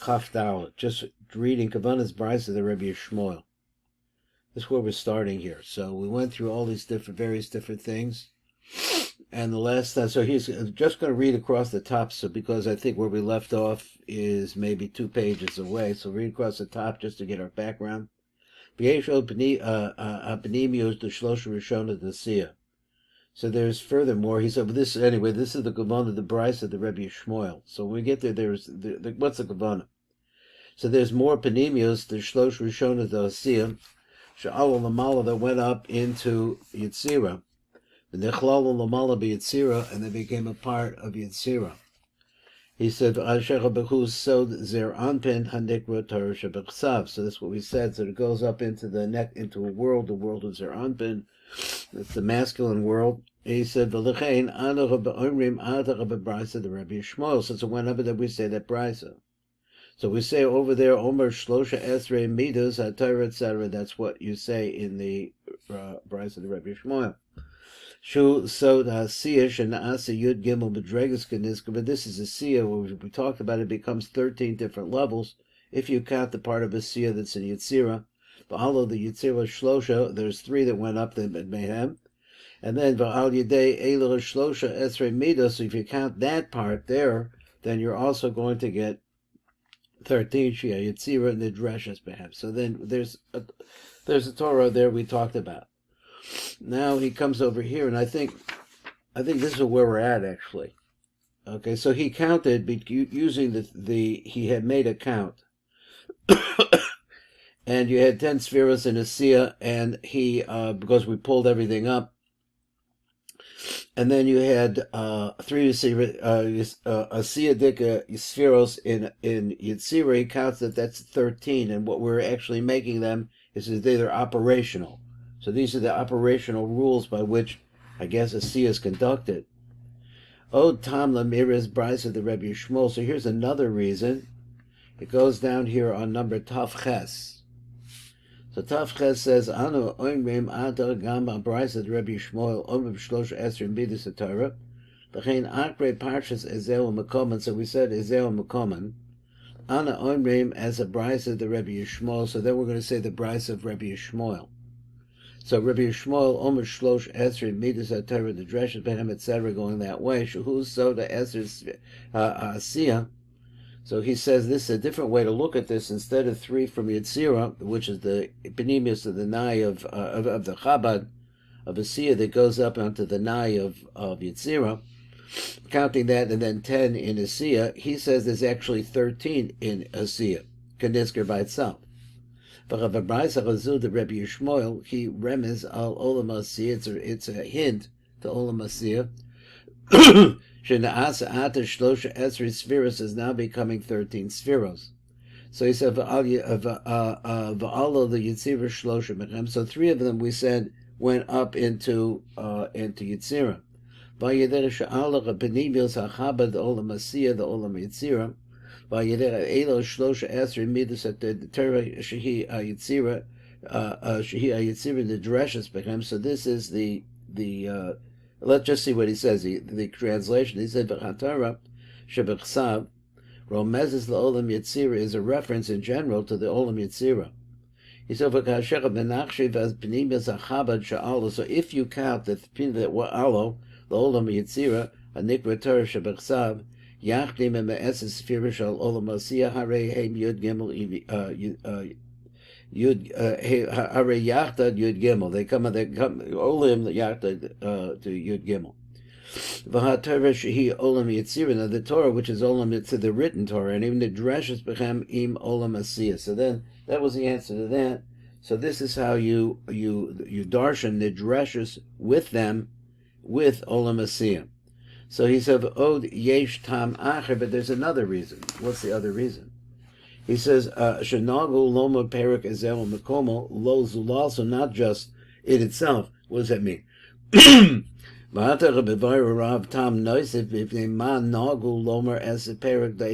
Chaf Dalet, just reading Kavanah's Brisa of the Rebbe Shmuel. This is where we're starting here. So we went through all these various different things. And the last time, so he's just going to read across the top, so because I think where we left off is maybe 2 pages away. So read across the top just to get our background. So there's furthermore, he said, this anyway, this is the Kavanah of the Brisa of the Rebbe Shmuel. So when we get there, what's the Kavanah? So there's more Panemios, the Shlosh Rishonah the Asiyah, Sha'al Lamala that went up into Yitzira. The Nechlal Lamala be Yitzira, and they became a part of Yitzira. He said, so that's what we said. So it goes up into the neck, into a world, the world of Zer Anpin. It's the masculine world. He said, the Rebbe Shmuel. Since it went up, then we say that Brisa. So we say over there, Omer Shlosha Esrei Midas HaTorah, etc. That's what you say in the Brisa of the Rebbe Shmuel. Shu Sod HaSiyah Shena'asa Yud Gimel B'Dregas Kaniska. But this is a Siyah, where we talked about it, becomes 13 different levels, if you count the part of a Siyah that's in Yitzira. V'alo the Yitzira Shlosha, there's 3 that went up in Mehem. And then V'al Yedei Eilah Shlosha Esrei Midas, so if you count that part there, then you're also going to get 13 Shia Yitzira and the Dreshas Behem. So then there's a Torah there we talked about. Now he comes over here, and I think this is where we're at actually. Okay, so he counted using he had made a count, and you had 10 spheres in a Sia, and he because we pulled everything up. And then you had 3 Asiyadika Spheros in Yitzira. He counts that's 13, and what we're actually making them is they're operational. So these are the operational rules by which, I guess, a Siyah is conducted. Od Tam Lamiris Brisa of the Rebbe Shmuel. So here's another reason. It goes down here on number Tav Ches. So Tav Ches says, Anu Oimrim Adar Gam Brisa of the Rebbe Shmuel Omrim Shlosh Esrim Midas HaTorah. V'chein Akre Parshas Ezeu Mekoman. So we said Ezeu Mekoman. Ana Oimrim as a Brisa of the Rebbe Shmuel. So then we're going to say the Brisa of Rebbe Shmuel. So Rabbi Shmuel, Omer Shlosh Esrei Midas HaTorah, the Dreshas Behem, etc., going that way. Shuhu Soda Esrei Asiyah. So he says this is a different way to look at this. Instead of 3 from Yitzira, which is the Panemius of the Nai of the Chabad of Asiyah that goes up onto the Nai of Yitzira, counting that, and then 10 in Asiyah, he says there's actually 13 in Asiyah, Kanisker by itself. The Rebbe Shmuel, he remes al Olam Asiyah. It's a hint to Olam Asiyah. Shenaasa Ata Shlosha Esrei Spheros is now becoming 13 Spheros. So he said V'alo the Yitzira Shlosha Mechem. So 3 of them we said went up into Yitzira. V'yeder Sha'alach Penimios HaChabad the Olam Asiyah the Olam Yitzira. Elo Shlosha Esrei Midas at the Torah Shehi Yitzira Yitzira the Dreshas Bechem. So this is the let's just see what he says. The translation. He said V'Hatara Shebechsav Romezes LaOlam Yitzira is a reference in general to the Olam Yitzira. He said V'Kasher Benachshiv as Penimias HaChabad Sha'alo. So if you count the Alo the Olam Yitzira a Nikra Torah Shebechsav. Yachdim and Me'eses Sphirish al Olam Asiyah Harei Heim Yud Gimel Harei Yachtad Yud Gimel. They come Olam Yachtad to Yud Gimel. V'HaTorah Shehi Olam Yitzira. Now the Torah, which is Olam Yitzira, the written Torah, and even the Dreshas Bechem Im Olam Asiyah. So then that was the answer to that. So this is how you darshan the Dreshas with them with Olam Asiyah. So he said, Od yesh tam acher, but there's another reason. What's the other reason? He says, Shenagu loma perik ezel mekomo lo zulal, so not just it itself. What does that mean? V'hata rebevayra rav tam noisif b'fnei ma nagu lomer es perik de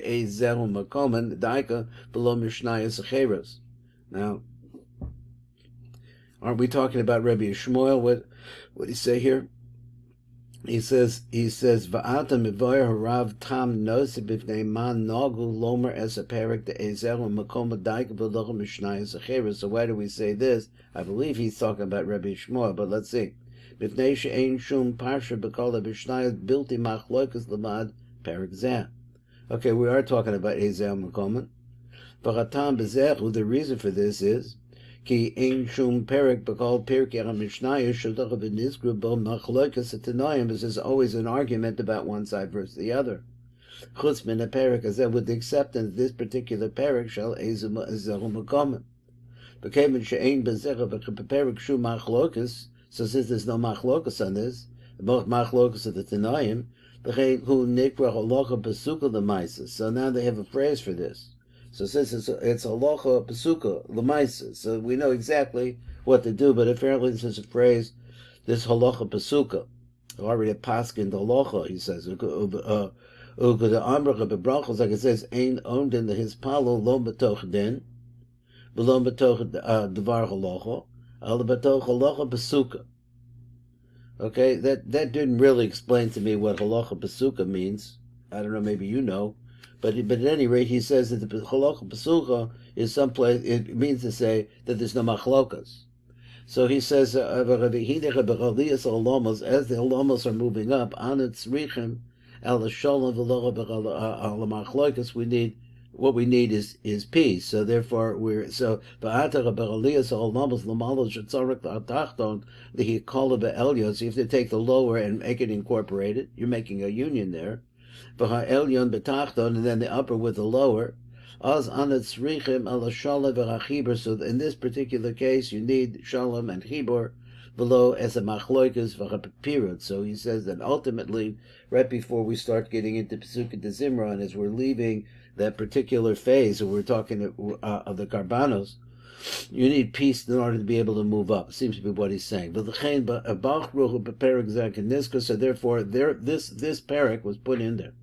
ezel mekomen daika below mishnayos acheros. Now, aren't we talking about Rabbi Shmuel? What do you say here? Va'ata mivoyer harav tam nosib b'fnei man nagu lomer as a parak de ezel and makom daik v'loch mishnayos acheres. So why do we say this? I believe he's talking about Rabbi Shmuel, but let's see. B'fnei she'ein shum parsha b'kol mishnayos bilti machlokas lamad parak zeh. Okay, we are talking about ezel makom. V'chatam b'zechu. The reason for this is Ki ein shum perik b'kol pirkei ha-mishnayos shulach v'nizkru bo machlokas etanoim. This is always an argument about one side versus the other. Chutz min ha-perik hazeh, with the acceptance this particular perik shall ezu makomim. V'kevin she'ein b'zecha v'perik shum machlokas. So since there's no machlokas on this, both machlokas of the Tanoim, v'chein hu nikra halacha pesuka l'maisa. So now they have a phrase for this. So since it's halacha pesuka l'maisa, so we know exactly what to do. But apparently this is a phrase, this halacha pesuka, already a paskin halacha. He says the amracha bebrachos, like it says, ein owned in his palo lo betoch din, below betoch devar halacha, al betoch halacha pesuka. Okay, that didn't really explain to me what halacha pesuka means. I don't know, maybe you know. But at any rate, he says that the halacha pesuka is someplace, it means to say that there's no machlokas. So he says, as the olamos are moving up, we need, what we need is peace. So therefore so you have to take the lower and make it incorporated. You're making a union there. And then the upper with the lower. So in this particular case, you need shalom and chibur below as a machloikas v'chapirut. So he says that ultimately, right before we start getting into Pesukah de Zimran, as we're leaving that particular phase, and we're talking of the karbanos, you need peace in order to be able to move up. It seems to be what he's saying. So therefore, this parak was put in there.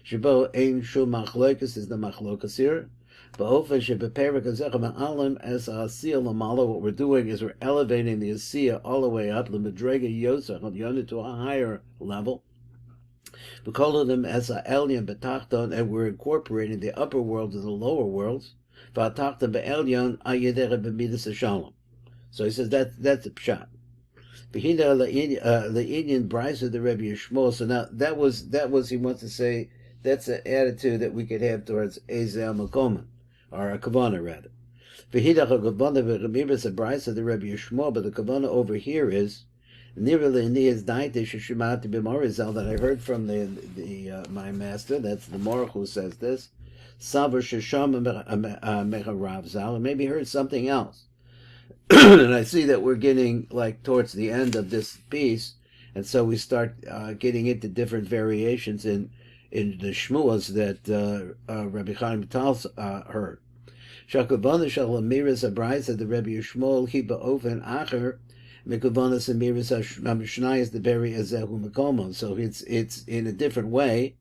Shabo ein shum machlokas is the machlokas here. Ba'ofen shebeperik hazeh ma'alim as asiyah lamala. What we're doing is we're elevating the asiyah all the way up, the medrega yosach on the to a higher level. We call them as a elyon betachton, and we're incorporating the upper world and the lower worlds. V'atachton be'elyon ayedere b'midas shalom. So he says that's the pshat. V'hina le'inyan brisa the Rebbe Yishmael. So now that was he wants to say. That's an attitude that we could have towards Ezel Makoman, or a Kavana rather. V'hidach HaKavana v'Ramiras HaBraisa the Rebbe Yishmael, but the Kavana over here is Nirele Niyaz Daite Sheshimat B'Morizal that I heard from my master. That's the Moruch who says this. Savar Shesham Mecharav Zal, and maybe heard something else. And I see that we're getting like towards the end of this piece, and so we start getting into different variations in the shmuas that Rabbi Chaim Tal heard. Shakavana shalamiris abraisa the Rabbi Yishmael he ba'ofen acher mikavana samiris hamishnayis the beri azehu makomo. So it's in a different way.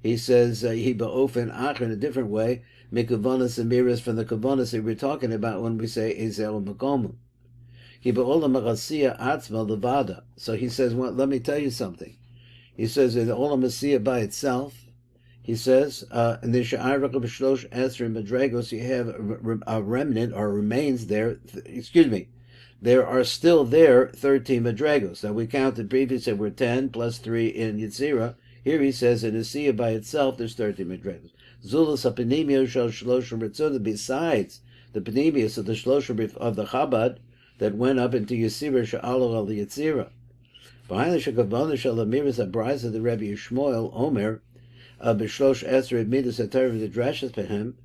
He says he ba'ofen acher in a different way mikavana samiris from the kavanas that we're talking about when we say ezehu makomo. He ba'olam magasiya atzma levada. So he says, well, let me tell you something. He says in the Olam Asiyah by itself, he says, in the Shaar B'Shlosh Esrei Madregos, you have a remnant or remains there. There are still there 13 Madregos. Now we counted previously, we're 10 plus 3 in Yetzirah. Here he says in Asiyah by itself, there's 13 Madregos. Zulus HaPenimio Shal Shloshim Ritzon, besides the Penimius of the Shloshim of the Chabad that went up into Yetzirah Sha'alo al Yetzirah. Behind the Shekavana Shalamiris Abraisa the Rebbe Yishmael Omer B'Shlosh Esrei Midas HaTorah the Drashas Behem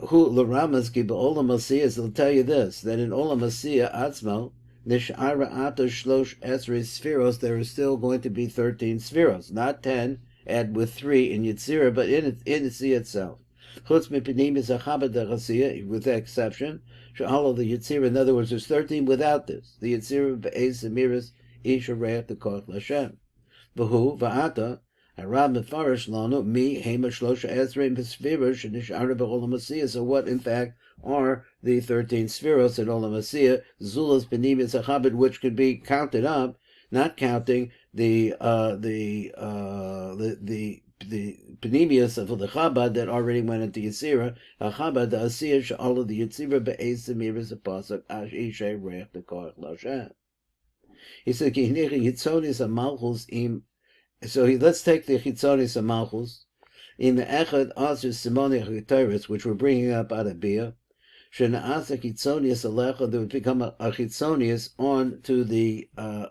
who L'Ramas Ki B'Olam Asiyah will tell you this, that in Olam Asiyah Atzmo Nish'ara Ato Shlosh Esrei Spheros, there is still going to be 13 Spheros, not 10, add with 3 in Yetzirah, but in Asiyah itself. Chutz Mipinimis HaChabad HaChasiyah, with that exception, Sha'alo the Yetzirah, in other words, there's 13 without this. The Yetzirah Be'ez Semiris Isha Reach the Koch Lashem. V'hu Va'ata Harab Mefarish Lanu Mi Hema Shlosha Ezreim V'Sfiros Shenishara B'Olam Asiyah. So what, in fact, are the 13 Sfiros in Olam Asiyah? Zulas B'Nimis Achabed, which could be counted up, not counting the Panemius of the Chabad that already went into Yitzira. Chabad the Asiyah all of the Yitzira Be'ez Semiris Apostle Ash Ishay Reich the Koch Lashem. He said, Hitzonis Amalchus im. So let's take the Chitzonis Amalchus in the Echad Asr Simoni Chitoris, which we're bringing up out of Bia. Shenaasa Chitzonius Alecha, that would become a Chitzonius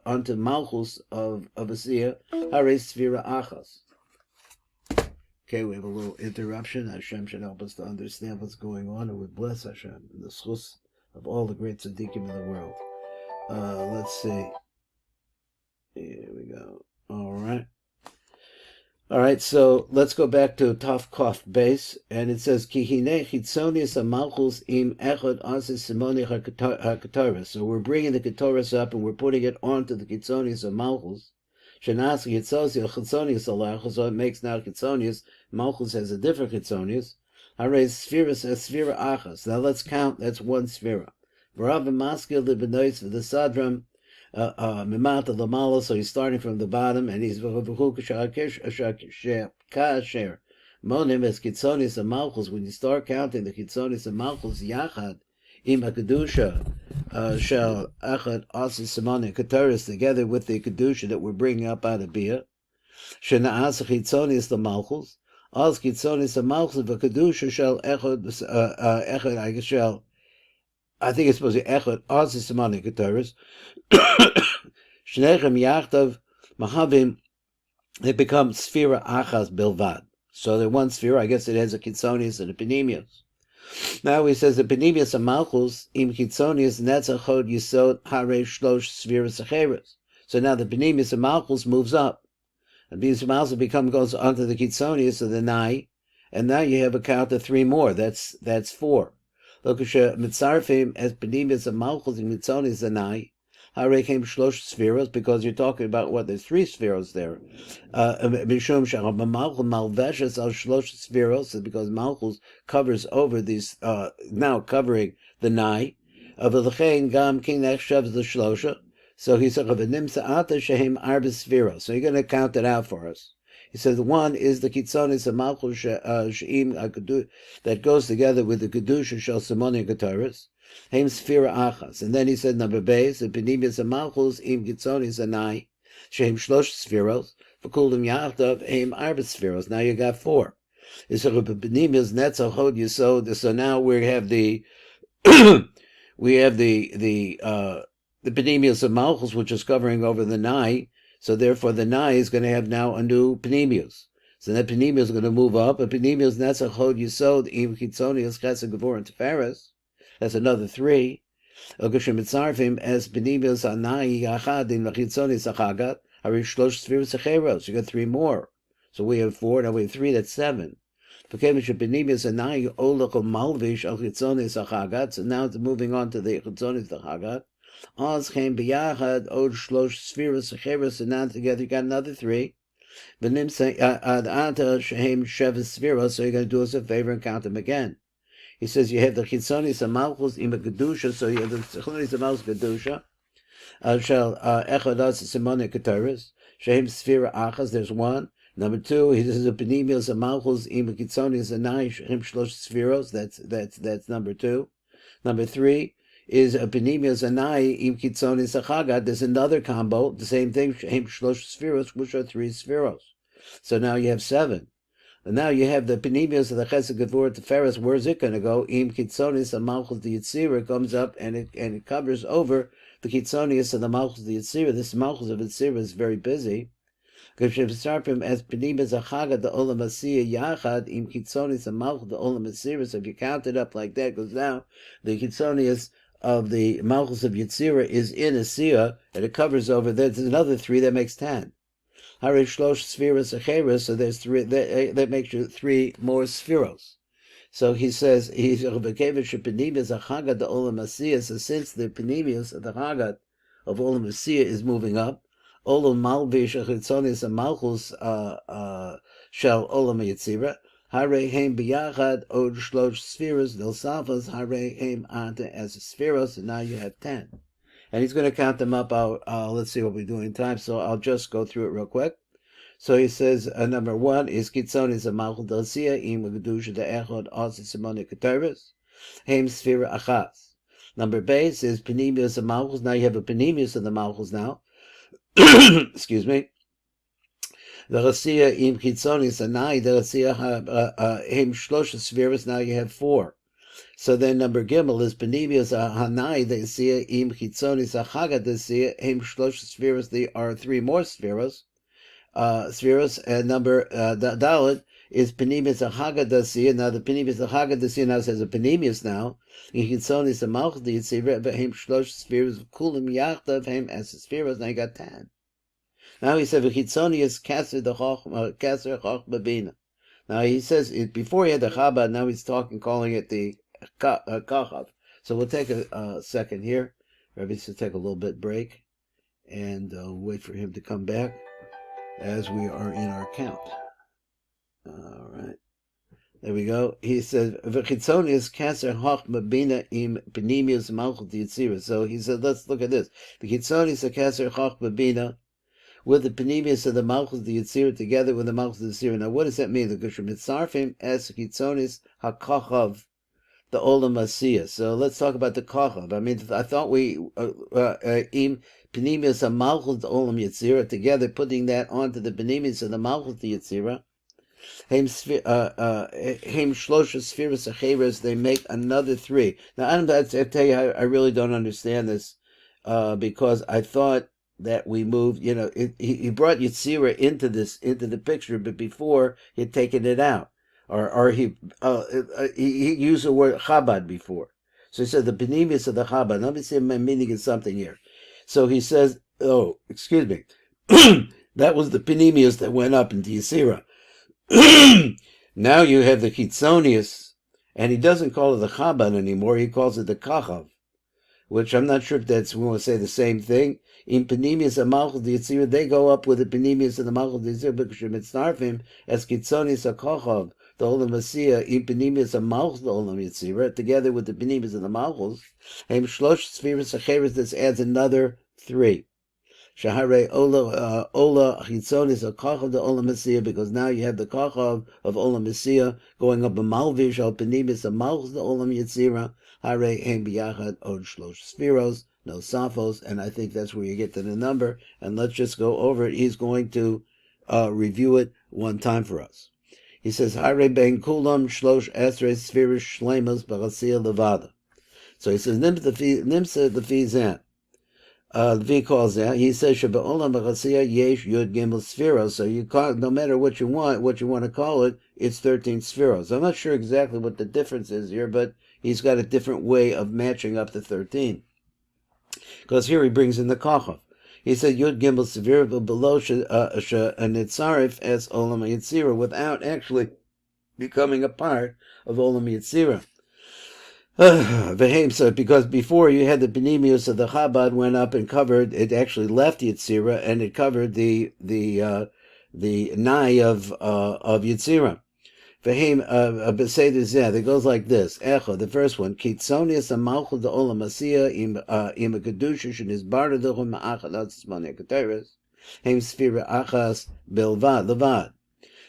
onto Malchus of Asiyah, Hare Sfira Achas. Okay, we have a little interruption. Hashem should help us to understand what's going on, and we bless Hashem in the schus of all the great tzaddikim in the world. Let's see. Here we go. All right, so let's go back to Taf Kof base, and it says, Ki hine chitzonius amalchus im echad asis simoni hakatoris. So we're bringing the katoris up, and we're putting it onto the chitzonius amalchus. Shenas chitzonius alachus, so it makes now chitzonius. Malchus has a different chitzonius. Hare spheres as sphera achas. Now let's count, that's one sphera. V'rav maskil the benois for the sadram. Mimata Lamala, so he's starting from the bottom, and he's kasher. Monim as Kitzonis and Malchus. When you start counting the Kitzonis and Malchus, Yachad, Ima Kedusha, shall Achad Asi Simone Kataris, together with the Kedusha that we're bringing up out of Bia. Shena Asa Kitzonis the Malchus. As Kitzonis and Malchus, the Kedusha shall Echad, I guess shall. I think it's supposed to be Echad Asi Simone Kataris. Shnechem Yachtav Mahavim, they become Sphira Achas Bilvad. So they're one sphere, I guess it has a Kitzonius and a Panemius. Now he says the Panemius and Malchus, Im Kitzonius, Netzachod Yisod Hare Shlosh Spheres Acheres. So now the Panemius and Malchus moves up. And Panemius Malchus goes onto the Kitzonius of the Nai, and now you have a count of three more. That's four. Lokasha Mitzarfim as Panemius and Malchus in Kitzonius the Nai. Hare came shlosh spheros, because you're talking about what, there's three spheros there. Mishum shacham malchus malveshes al shlosh spheros, because malchus covers over these, now covering the nai. Avelechein gam king nechshav the shlosha. So he said, "V'nimsa ata shehem arba spheros." So you're going to count it out for us. He says one is the kitzonis of malchus sheim that goes together with the kedusha shel simoni kataris. Heim Sphira Achas. And then he said number base, the Panemius and Malchus im Gitzonis Anai, Shehem Shlosh Spheros, Fakulim Yachtav, Heim Arba Spheros. Now you got four. It's a Panemius Netzachod Yisod. So now we have the Panemius of Malchus, which is covering over the Nai. So therefore the Nai is going to have now a new Panemius. So that Panemius is going to move up. A Panemius Netzachod Yisod im Gitzonis Chesed Gevor and Teferes. That's another three. As Benimius Anai Yachad in Lachitzonis Achagat, Harish Shlosh Spheres Acheros. You got three more. So we have four, now we have three, that's seven. Benimius Anai Olachol Malvish Al Chitzonis Achagat. So now it's moving on to the Chitzonis Achagat. Oz came Biyachad, Od Shlosh Spheres Acheros, and now together you got another three. Benimsa Ata Shehem Sheves Spheros, so you're going to do us a favor and count them again. He says you have the Chitzonis and Malchus in the Kedusha, so you have the Chitzonis and Malchus Kedusha. Shall Echadas Simone Kataris. Shehem Sphira Achas, there's one. Number two, he says the Panemius and Malchus in the Chitzonis and Nai, Shehem Shlosh Spheros, that's number two. Number three is a Panemius and Nai in Chitzonis Achagat. There's another combo, the same thing, Shehem Shlosh Spheros, which are three Spheros. So now you have seven. And now you have the Panemius of the Chesed Gevur Teferes. Where's it going to go? Im Kitzonis and Malchus the Yitzira comes up and it covers over the Kitzonis and the Malchus the Yitzira. This Malchus of Yitzira is very busy. As Panemius Achagat the Olam Asiyah Yachad Im Kitzonis and Malchus the Olam Asiyah. So if you count it up like that, because now the Kitzonis of the Malchus of Yitzira is in Asiyah and it covers over. There's another three that makes 10. Hare Shlosh Spheres Acheres, so there's three, that makes you three more Spheros. So he says, he's Panemius Achagat the Olam Asiyah, so since the Panemius of the Chagat of Olam Asiyah is moving up, Olam Malvish Chitzonis Malchus Shel Olam Yitzira. Hare Heim Biyachad Od Shlosh Spheres Nilsafas Hare Heim Anta as Spheros, and now you have 10. And he's going to count them up. Let's see what we're doing in time, so I'll just go through it real quick. So he says, number 1 is Kitzonis Malchus Delsia Im Gedusha De Echod Osi Simone Keteris Heim Sphera Achas. Number base is Panemius of Malchus. Now you have a Panemius of the Malchus now. Excuse me. The Rasia im Chitzonis Anai, the Rasia Heim Shlosha Spheres, now you have 4. So then number Gimel is Panemius Hanai, the Rasia im Chitzonis Achaga, the Rasia Heim Shlosha Spheres, there are 3 more spheres. And number Dalet is Panemius Achaga Dasia. Now the Panemius Achaga Dasia now says a Panemius now. In Chitzonis a Malchus the Yitzira Heim Shlosh Spheres Kulim Yachtav Heim as Spheres. Now you got 10. Now he said Chitzonius Kasser the Kasser Chochma Bina. Now he says before he had the Chabad. Now he's calling it the Kachav. So we'll take a second here. Rabbi should take a little bit break and wait for him to come back as we are in our count. All right. There we go. He says, "V'chitzonius kaser chochma bina im panemius malchut yitzira." So he said, let's look at this. The chitzonius kaser chochma bina with the panemius of the malchut yitzira together with the malchut yitzira. Now, what does that mean? The gushim mitzarfim as chitzonius hakochav the olam asiyah. So let's talk about the kochav. I mean, I thought we im Panemius of Malchus the Olam Yitzira, together putting that onto the Panemius of the Malchus the Yitzira. Heim Shlosha Spheres Acheres, they make another 3. Now, I tell you, I really don't understand this because I thought that we moved, he brought Yitzira into the picture, but before he had taken it out. Or he used the word Chabad before. So he said the Panemius of the Chabad. Let me see my meaning is something here. So he says, excuse me, that was the Panemius that went up into Yisira. Now you have the Chitzonius, and he doesn't call it the Chabad anymore, he calls it the Kachav, which I'm not sure if we want to say the same thing. In Panemius and Malchus the Yitzira, they go up with the Panemius and the Malchus the Yitzira, because Shemitzarfim as Chitzonius a Kachav, the Olam Asiyah, in Panemius and Malchus the Olam Yitzira, together with the Panemius and the Malchus, Heim Shlosh Spheres Acheres, this adds another 3. Shahare Ola Chitzonis a Kachav the Olam Asiyah, because now you have the Kachav of Olam Asiyah going up a Malvish al Panemius and Malchus the Olam Yitzira, Hare Heim Biyachad Od Shlosh Spheros, no Saphos, and I think that's where you get to the number. And let's just go over it. He's going to review it one time for us. He says, Hare ben kulam shlosh esrei spheres shlemas b'chasiyah levada. So he says, Nimsa lefizan. Levi calls out. He says, Shebe'olam b'chasiyah yesh yud gimel spheros. So you call, no matter what you want to call it, it's 13 spheros. I'm not sure exactly what the difference is here, but he's got a different way of matching up the 13. Because here he brings in the Kachav. He said Yud Gimel Severe below Nitzarif as Olam Yitzira without actually becoming a part of Olam Yitzira. So because before you had the Panemius of the Chabad went up and covered, it actually left Yitzira and it covered the Nai of Yitzira. It goes like this. Echo, the first one, Kitzonius Amalchus the Olam Asiyah im Kedusha Shenizbar Duchum Ma'achad Atzmane Keteres Heim Sphira Achas Bilvad Levad.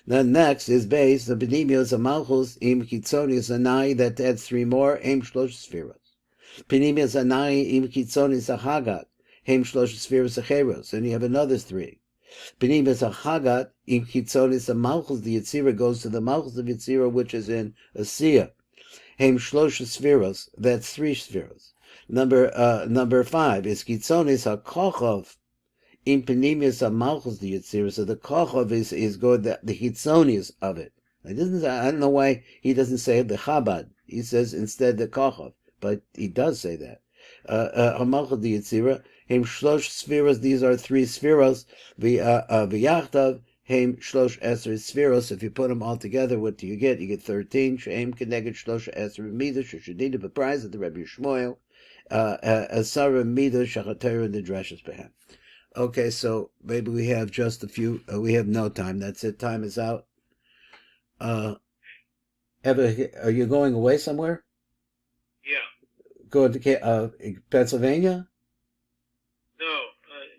Then next is based the Panemius Amalchus im Kitzonius Anai that adds 3 more Heim Shlosh Spheros. Panemius Anai im Kitzonius Achagat Heim Shlosh Spheros Acheros, and you have another 3. Panemius Achagat im Chitzonis a Malchus the Yitzira goes to the Malchus of Yitzira, which is in Asiyah. Heim Shlosh Spheros, that's 3 spheros. Number 5 is Chitzonis HaKochav im Panemius a Malchus the Yitzira. So the Kochav is good, the Chitzonius of it. I don't know why he doesn't say the Chabad. He says instead the Kochav, but he does say that. Malchus the Yitzira. Heim Shlosh Spheros, these are 3 spheros. V'yachtav, Heim Shlosh Esrei Spheros. If you put them all together, what do you get? You get 13. She'em Keneged Shlosh Esrei Midah, Sheshadina B'Prize of the Rebbe Shmuel. Asara Midah, Shachatera, and the Drashos Behem. Okay, so maybe we have just a few. We have no time. That's it. Time is out. Uh, are you going away somewhere? Yeah. Going to Pennsylvania? No,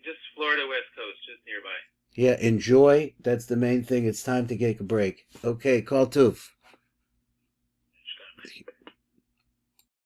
just Florida West Coast, just nearby. Yeah, enjoy. That's the main thing. It's time to take a break. Okay, call Toof.